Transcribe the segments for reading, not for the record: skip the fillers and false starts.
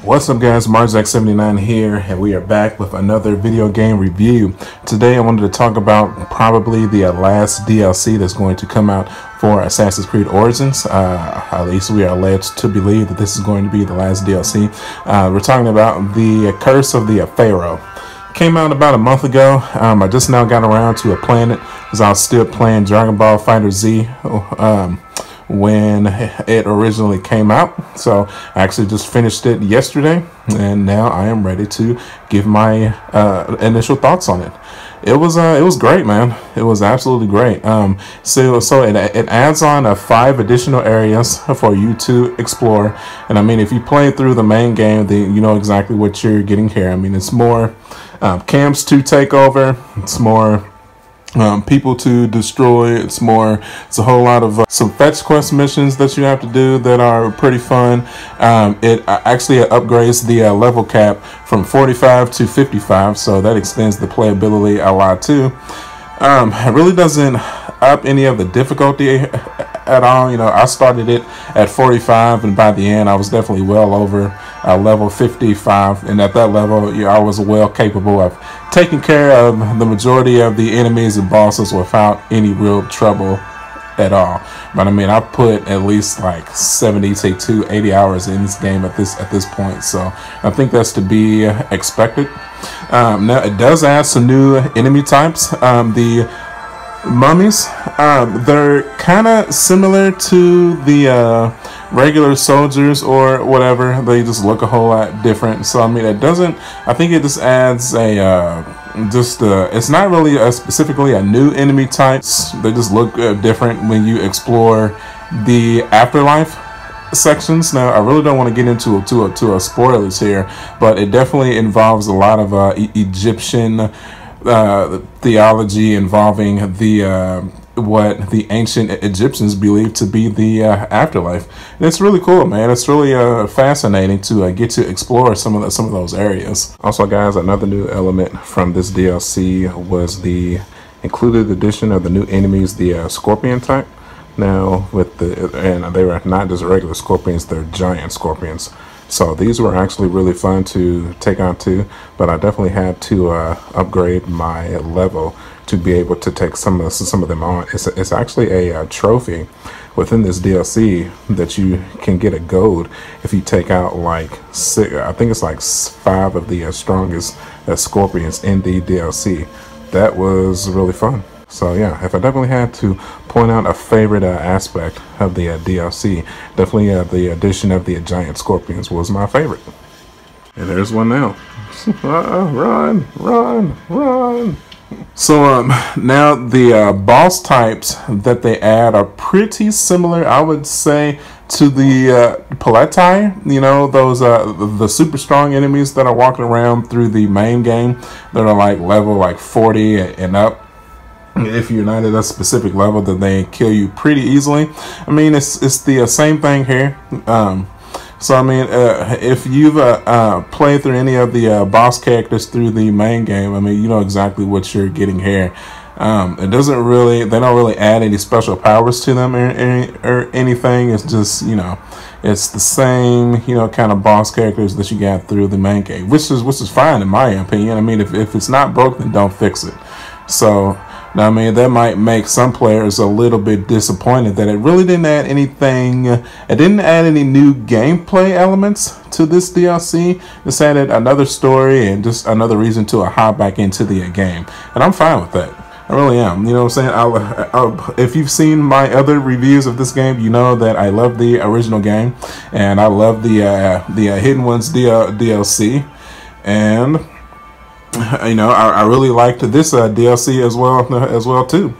What's up guys, Marzak79 here, and we are back with another video game review. Today I wanted to talk about probably the last DLC that's going to come out for Assassin's Creed Origins. At least we are led to believe that this is going to be the last DLC. We're talking about the Curse of the Pharaoh. Came out about a month ago. I just now got around to playing it because I was still playing Dragon Ball FighterZ when it originally came out. So I actually just finished it yesterday, and now I am ready to give my initial thoughts on it. It was great, man. It was absolutely great. So it adds on 5 additional areas for you to explore. And I mean, if you play through the main game, then you know exactly what you're getting here. I mean, it's more camps to take over. It's more people to destroy. It's a whole lot of some fetch quest missions that you have to do that are pretty fun. It actually upgrades the level cap from 45 to 55, so that extends the playability a lot too. It really doesn't up any of the difficulty at all. You know, I started it at 45, and by the end I was definitely well over level 55, and at that level, I was well capable of taking care of the majority of the enemies and bosses without any real trouble at all. But I mean, I put at least like 70 to 80 hours in this game at this point, so I think that's to be expected. Now it does add some new enemy types. The mummies, they're kind of similar to the regular soldiers or whatever. They just look a whole lot different. So I mean, I think it just adds it's not really specifically a new enemy types. They just look different when you explore the afterlife sections. Now I really don't want to get into spoilers here, but it definitely involves a lot of Egyptian theology involving what the ancient Egyptians believed to be the afterlife. And it's really cool, man. It's really fascinating to get to explore some of those areas. Also, guys, another new element from this DLC was the included addition of the new enemies, the scorpion type. Now, and they were not just regular scorpions; they're giant scorpions. So these were actually really fun to take on too, but I definitely had to upgrade my level to be able to take some of them on. It's actually a trophy within this DLC that you can get a gold if you take out like 6, I think it's like 5 of the strongest scorpions in the DLC. That was really fun. So yeah, if I definitely had to point out a favorite aspect of the DLC, definitely the addition of the giant scorpions was my favorite. And there's one now. Run, run, run. So now the boss types that they add are pretty similar, I would say, to the Paletai. You know, those the super strong enemies that are walking around through the main game that are like level like 40 and up. If you're not at a specific level, then they kill you pretty easily. I mean, it's the same thing here. So I mean, if you've played through any of the boss characters through the main game, I mean, you know exactly what you're getting here. They don't really add any special powers to them or anything. It's just, you know, it's the same, you know, kind of boss characters that you got through the main game, which is fine in my opinion. I mean, if it's not broke, then don't fix it. So now, I mean, that might make some players a little bit disappointed that it really didn't add anything. It didn't add any new gameplay elements to this DLC. Just added another story and just another reason to hop back into the game. And I'm fine with that. I really am. You know what I'm saying? If you've seen my other reviews of this game, you know that I love the original game. And I love the Hidden Ones DLC. And you know, I really liked this DLC as well too.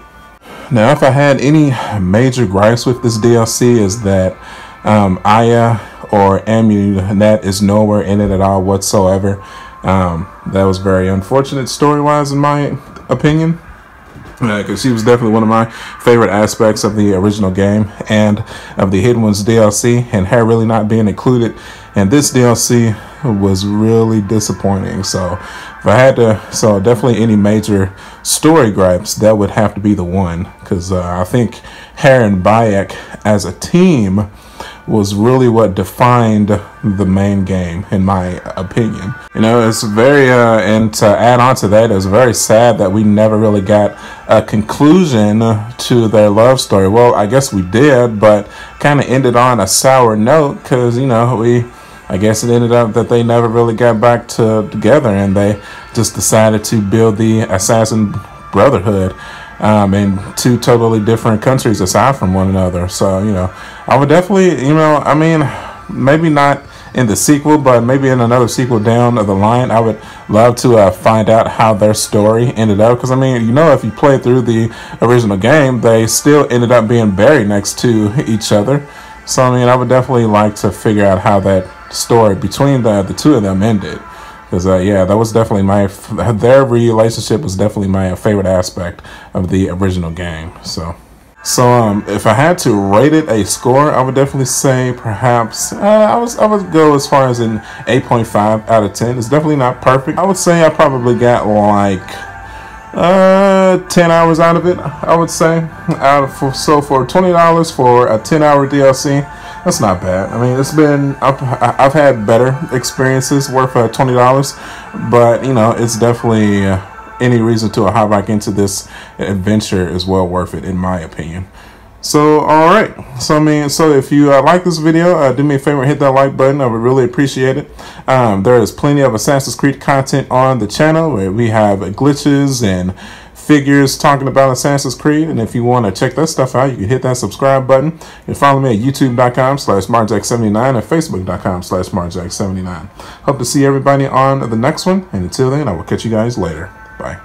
Now, if I had any major gripes with this DLC, is that Aya or Amunet is nowhere in it at all whatsoever. That was very unfortunate story-wise, in my opinion, because she was definitely one of my favorite aspects of the original game and of the Hidden Ones DLC, and her really not being included in this DLC was really disappointing. So if I had to, so definitely any major story gripes, that would have to be the one, because I think her and Bayek as a team was really what defined the main game, in my opinion. You know, it's very, and to add on to that, it's very sad that we never really got a conclusion to their love story. Well, I guess we did, but kind of ended on a sour note because, you know, I guess it ended up that they never really got back together, and they just decided to build the Assassin Brotherhood in two totally different countries aside from one another. So, you know, I would definitely, you know, I mean, maybe not in the sequel, but maybe in another sequel down the line, I would love to find out how their story ended up. Because, I mean, you know, if you play through the original game, they still ended up being buried next to each other. So, I mean, I would definitely like to figure out how that story between the two of them ended. Because, yeah, that was definitely their relationship was definitely my favorite aspect of the original game. So if I had to rate it a score, I would definitely say perhaps, I would go as far as an 8.5 out of 10. It's definitely not perfect. I would say I probably got like 10 hours out of it, I would say. So for $20 for a 10-hour DLC, that's not bad. I mean, it's been, I've had better experiences worth $20, but, you know, it's definitely any reason to hop back into this adventure is well worth it, in my opinion. So, all right. So, I mean, so if you like this video, do me a favor and hit that like button. I would really appreciate it. There is plenty of Assassin's Creed content on the channel where we have glitches and figures talking about Assassin's Creed, and if you want to check that stuff out, you can hit that subscribe button and follow me at youtube.com/marjack79 and facebook.com/marjack79. Hope to see everybody on the next one, and until then, I will catch you guys later. Bye.